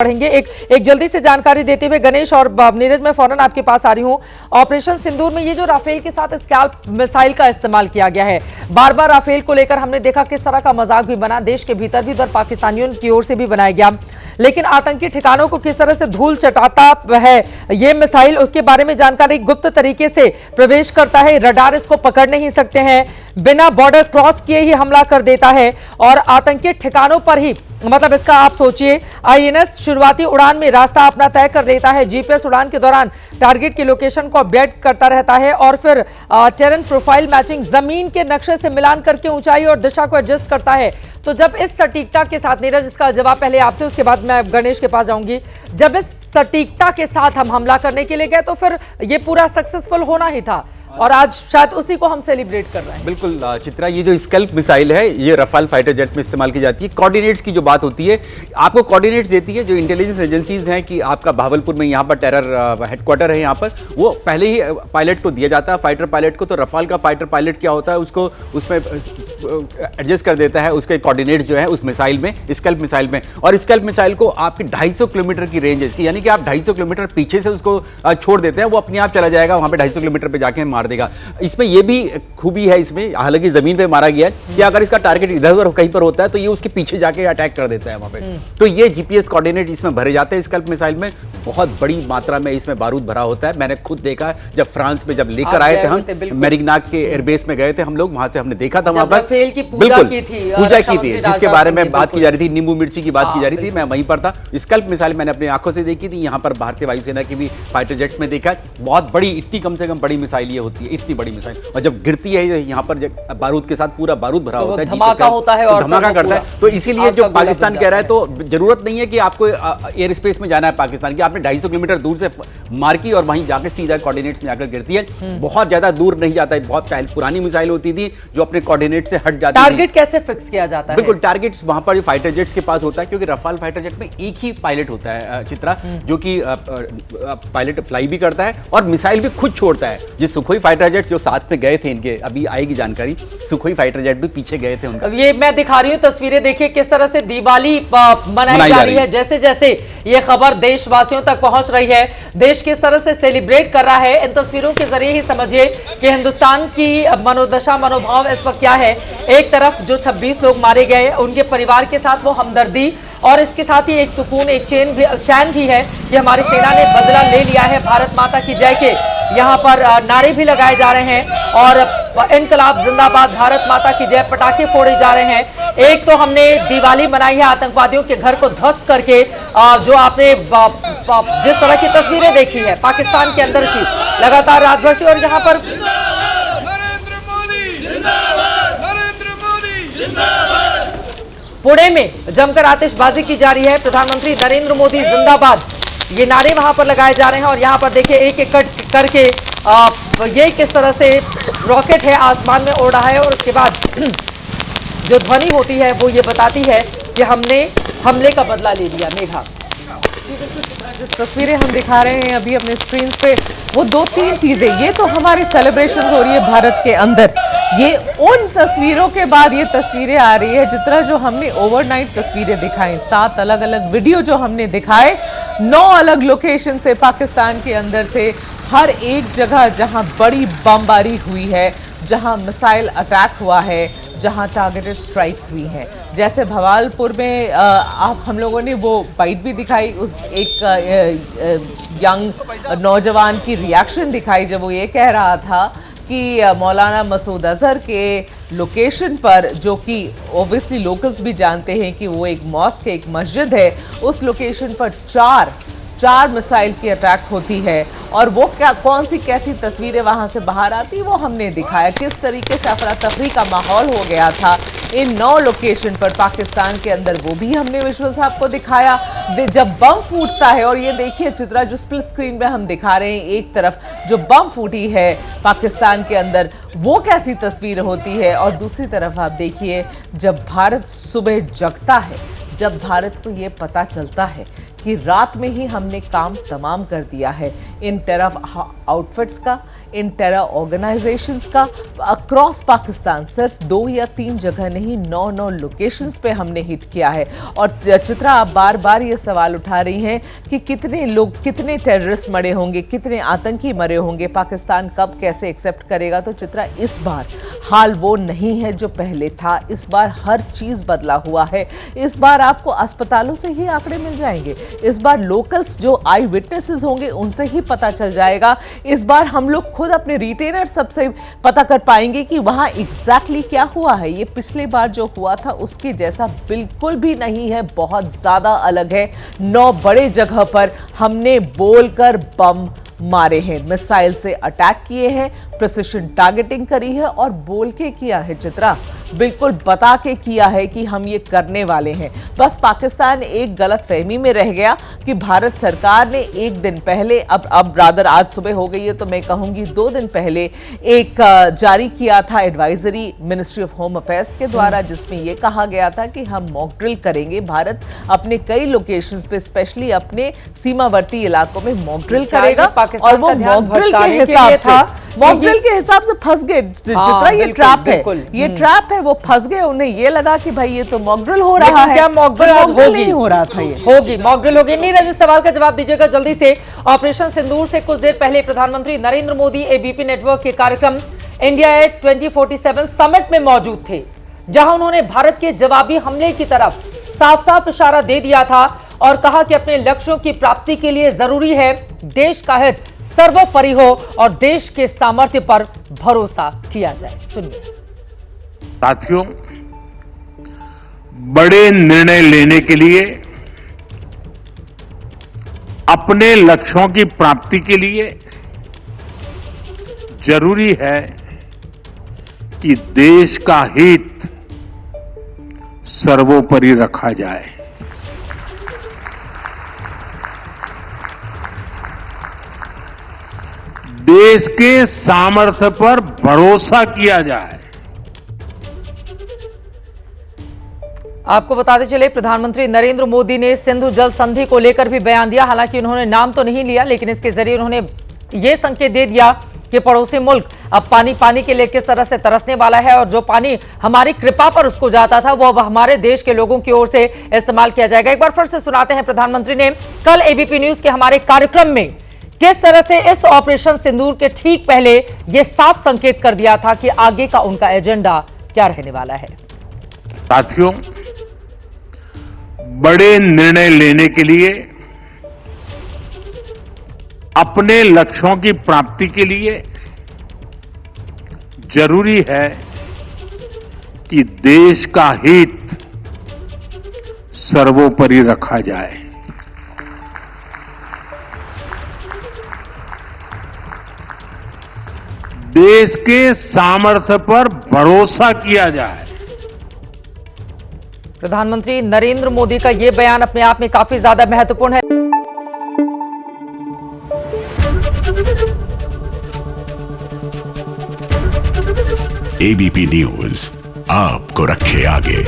पढ़ेंगे। एक जल्दी से जानकारी देते हुए गणेश और नीरज, मैं फौरन आपके पास आ रही हूं। ऑपरेशन सिंदूर में ये जो राफेल के साथ स्कैल्प मिसाइल का इस्तेमाल किया गया है, बार बार राफेल को लेकर हमने देखा किस तरह का मजाक भी बना, देश के भीतर भी उधर पाकिस्तानियों की ओर से भी बनाया गया, लेकिन आतंकी ठिकानों को किस तरह से धूल चटाता है ये मिसाइल, उसके बारे में जानकारी गुप्त तरीके से प्रवेश करता है। रडार इसको पकड़ नहीं सकते हैं, बिना बॉर्डर क्रॉस किए ही हमला कर देता है और आतंकी ठिकानों पर ही, मतलब इसका आप सोचिए, आईएनएस शुरुआती उड़ान में रास्ता अपना तय कर लेता है, जीपीएस उड़ान के दौरान टारगेट की लोकेशन को अपडेट करता रहता है और फिर टेरेन प्रोफाइल मैचिंग, जमीन के नक्शे से मिलान करके ऊंचाई और दिशा को एडजस्ट करता है। तो जब इस सटीकता के साथ, नीरज इसका जवाब पहले आपसे, उसके बाद मैं गणेश के पास जाऊंगी, जब इस सटीकता के साथ हम हमला करने के लिए गए तो फिर ये पूरा सक्सेसफुल होना ही था और आज शायद उसी को हम सेलिब्रेट कर रहे हैं। बिल्कुल चित्रा, ये जो स्कैल्प मिसाइल है ये रफाल फाइटर जेट में इस्तेमाल की जाती है। कोऑर्डिनेट्स की जो बात होती है, आपको कोऑर्डिनेट्स देती है जो इंटेलिजेंस एजेंसीज हैं कि आपका भावलपुर में यहाँ पर टेरर हेडक्वार्टर है, यहाँ पर वो पहले ही पायलट को दिया जाता है, फाइटर पायलट को। तो रफाल का फाइटर पायलट क्या होता है, उसको उसमें एडजस्ट कर देता है उसके कोऑर्डिनेट्स जो है उस मिसाइल में, स्कैल्प मिसाइल में। और स्कैल्प मिसाइल को आपकी 250 किलोमीटर की रेंज है इसकी, यानी कि आप 250 किलोमीटर पीछे से उसको छोड़ देते हैं, वो अपने आप चला जाएगा वहाँ पे 250 किलोमीटर पे जाके मार देगा। इसमें ये भी खूबी है इसमें, हालांकि जमीन पे मारा गया है, कि अगर इसका टारगेट इधर उधर कहीं पर होता है तो ये उसके पीछे जाके अटैक कर देता है वहां पे। तो ये जीपीएस कोऑर्डिनेट इसमें भरे जाते हैं स्कैल्प मिसाइल में। बहुत बड़ी मात्रा में इसमें बारूद भरा होता है। मैंने खुद देखा जब फ्रांस में जब लेकर आए थे हम, मेरिग्नाक के एयरबेस में गए थे हम लोग, वहां से हमने देखा था, वहां पर बिल्कुल पूजा की थी, जिसके बारे में बात की जा रही थी, नींबू मिर्ची की बात की जा रही थी, मैं वहीं पर था। स्कैल्प मिसाइल मैंने अपनी आंखों से देखी थी, यहाँ पर भारतीय वायुसेना की भी फाइटर जेट्स में देखा। बहुत बड़ी, इतनी कम से कम बड़ी मिसाइल ये होती है, इतनी बड़ी मिसाइल, और जब गिरती है यहाँ पर बारूद के साथ, पूरा बारूद भरा होता है, धमाका होता है और धमाका करता है। तो इसीलिए जो पाकिस्तान कह रहा है, तो जरूरत नहीं है कि आपको एयर स्पेस में जाना है पाकिस्तान की, आपने 250 किलोमीटर दूर से मार की और वहीं जाकर सीधा कोऑर्डिनेट्स में आकर गिरती है। बहुत ज्यादा दूर नहीं जाता है, बहुत पहले पुरानी मिसाइल होती थी जो अपने कोऑर्डिनेट से हट जाती थी। टारगेट कैसे फिक्स किया जाता है? बिल्कुल, टारगेट्स वहां पर फाइटर जेट्स के पास होता है, क्योंकि रफाल फाइटर जेट में एक ही पायलट होता है चित्रा, जो कि पायलट फ्लाई भी करता है और मिसाइल भी खुद छोड़ता है। जो सुखोई फाइटर जेट्स जो साथ में गए थे इनके, अभी आएगी जानकारी, सुखोई फाइटर जेट भी पीछे गए थे उनका। ये मैं दिखा रही हूँ तस्वीरें, देखिए किस तरह से दिवाली मनाई जा रही है। जैसे जैसे ये खबर देशवासियों तक पहुंच रही है, देश किस तरह से सेलिब्रेट कर रहा है, इन तस्वीरों के जरिए ही समझिए कि हिंदुस्तान की मनोदशा, मनोभाव इस वक्त क्या है। एक तरफ जो 26 लोग मारे गए, उनके परिवार के साथ वो हमदर्दी, और इसके साथ ही एक सुकून, एक चैन भी है कि हमारी सेना ने बदला ले लिया है। भारत माता की जय के यहाँ पर नारे भी लगाए जा रहे हैं और इनकलाब जिंदाबाद, भारत माता की जय, पटाखे फोड़े जा रहे हैं। एक तो हमने दिवाली मनाई है आतंकवादियों के घर को ध्वस्त करके, जो आपने जिस तरह की तस्वीरें देखी है पाकिस्तान के अंदर की लगातार रात भर से, और यहाँ पर पुणे में जमकर आतिशबाजी की जा रही है। प्रधानमंत्री नरेंद्र मोदी जिंदाबाद, ये नारे वहां पर लगाए जा रहे हैं और यहाँ पर देखिए एक एक करके ये किस तरह से रॉकेट है आसमान में उड़ रहा है, और उसके बाद जो ध्वनि होती है वो ये बताती है कि हमने हमले का बदला ले लिया। मेघा, जो तस्वीरें हम दिखा रहे हैं अभी अपने स्क्रीन पे, वो 2-3 चीजें, ये तो हमारी सेलिब्रेशन हो रही है भारत के अंदर, ये उन तस्वीरों के बाद ये तस्वीरें आ रही है जितना जो हमने ओवरनाइट तस्वीरें दिखाई, 7 अलग अलग वीडियो जो हमने दिखाए, 9 अलग लोकेशन से पाकिस्तान के अंदर से, हर एक जगह जहां बड़ी बमबारी हुई है, जहां मिसाइल अटैक हुआ है, जहां टारगेटेड स्ट्राइक्स हुई हैं। जैसे भवालपुर में आप हम लोगों ने वो बाइट भी दिखाई, उस एक यंग नौजवान की रिएक्शन दिखाई जब वो ये कह रहा था कि मौलाना मसूद अजहर के लोकेशन पर, जो कि ओबियसली लोकल्स भी जानते हैं कि वो एक मॉस्क है, एक मस्जिद है, उस लोकेशन पर चार मिसाइल की अटैक होती है, और वो क्या, कौन सी कैसी तस्वीरें वहां से बाहर आती वो हमने दिखाया, किस तरीके से अफरा तफरी का माहौल हो गया था इन 9 लोकेशन पर पाकिस्तान के अंदर, वो भी हमने विजुअल्स आपको दिखाया। जब बम फूटता है, और ये देखिए चित्रा जो स्प्लिट स्क्रीन में हम दिखा रहे हैं, एक तरफ जो बम फूटी है पाकिस्तान के अंदर, वो कैसी तस्वीर होती है, और दूसरी तरफ आप देखिए जब भारत सुबह जगता है, जब भारत को ये पता चलता है कि रात में ही हमने काम तमाम कर दिया है इन टेरर आउटफिट्स का, इन टेरर ऑर्गेनाइजेशंस का अक्रॉस पाकिस्तान। सिर्फ 2 या 3 जगह नहीं, 9 लोकेशंस पे हमने हिट किया है। और चित्रा, आप बार बार ये सवाल उठा रही हैं कि कितने लोग, कितने टेररिस्ट मरे होंगे, कितने आतंकी मरे होंगे, पाकिस्तान कब कैसे एक्सेप्ट करेगा। तो चित्रा, इस बार हाल वो नहीं है जो पहले था। इस बार हर चीज बदला हुआ है। इस बार आपको अस्पतालों से ही आंकड़े मिल जाएंगे। इस बार लोकल्स जो आई विटनेसेस होंगे उनसे ही पता चल जाएगा। इस बार हम लोग खुद अपने रिटेलर सबसे पता कर पाएंगे कि वहां एग्जैक्टली क्या हुआ है। ये पिछली बार जो हुआ था उसके जैसा बिल्कुल भी नहीं है, बहुत ज्यादा अलग है। 9 बड़े जगह पर हमने बोलकर बम मारे हैं, मिसाइल से अटैक किए हैं, प्रिसिशन टारगेटिंग करी है और बोल के किया है चित्रा, बिल्कुल बता के किया है कि हम ये करने वाले हैं। बस पाकिस्तान एक गलत फहमी में रह गया कि भारत सरकार ने एक दिन पहले, अब रादर आज सुबह हो गई है तो मैं कहूंगी 2 दिन पहले एक जारी किया था advisory ministry of home affairs के द्वारा, जिसमें यह कहा गया था कि हम मॉक ड्रिल करेंगे। भारत अपने कई लोकेशंस पे, स्पेशली अपने सीमावर्ती इलाकों में मॉक ड्रिल करेगा और वो मॉक ड्रिल के हिसाब से फंस गए चित्रा। ये ट्रैप है, ये ट्रैप है। वो फंस गए, उन्हें ये लगा कि भाई ये तो मॉक ड्रिल हो रहा है। क्या मॉक ड्रिल आज होगी? नहीं हो रहा था, ये होगी, मॉक ड्रिल होगी। नीरज, इस सवाल का जवाब दीजिएगा जल्दी से। ऑपरेशन सिंदूर से कुछ देर पहले प्रधानमंत्री नरेंद्र मोदी एबीपी नेटवर्क के कार्यक्रम इंडिया एट 2047 समिट में मौजूद थे, जहां उन्होंने भारत के जवाबी हमले की तरफ साफ साफ इशारा दे दिया था और कहा कि अपने लक्ष्यों की प्राप्ति के लिए जरूरी है देश का हित सर्वोपरि हो और देश के सामर्थ्य पर भरोसा किया जाए। सुनिए। साथियों, बड़े निर्णय लेने के लिए, अपने लक्ष्यों की प्राप्ति के लिए जरूरी है कि देश का हित सर्वोपरि रखा जाए। देश के सामर्थ्य पर भरोसा किया जाए। आपको बताते चले, प्रधानमंत्री नरेंद्र मोदी ने सिंधु जल संधि को लेकर भी बयान दिया। हालांकि उन्होंने नाम तो नहीं लिया, लेकिन इसके जरिए उन्होंने ये संकेत दे दिया कि पड़ोसी मुल्क अब पानी के लिए किस तरह से तरसने वाला है और जो पानी हमारी कृपा पर उसको जाता था वो अब हमारे देश के लोगों की ओर से इस्तेमाल किया जाएगा। एक बार फिर से सुनाते हैं प्रधानमंत्री ने कल एबीपी न्यूज के हमारे कार्यक्रम में किस तरह से इस ऑपरेशन सिंदूर के ठीक पहले यह साफ संकेत कर दिया था कि आगे का उनका एजेंडा क्या रहने वाला है। साथियों, बड़े निर्णय लेने के लिए, अपने लक्ष्यों की प्राप्ति के लिए जरूरी है कि देश का हित सर्वोपरि रखा जाए। देश के सामर्थ्य पर भरोसा किया जाए। प्रधानमंत्री नरेंद्र मोदी का यह बयान अपने आप में काफी ज्यादा महत्वपूर्ण है। एबीपी न्यूज आपको रखे आगे।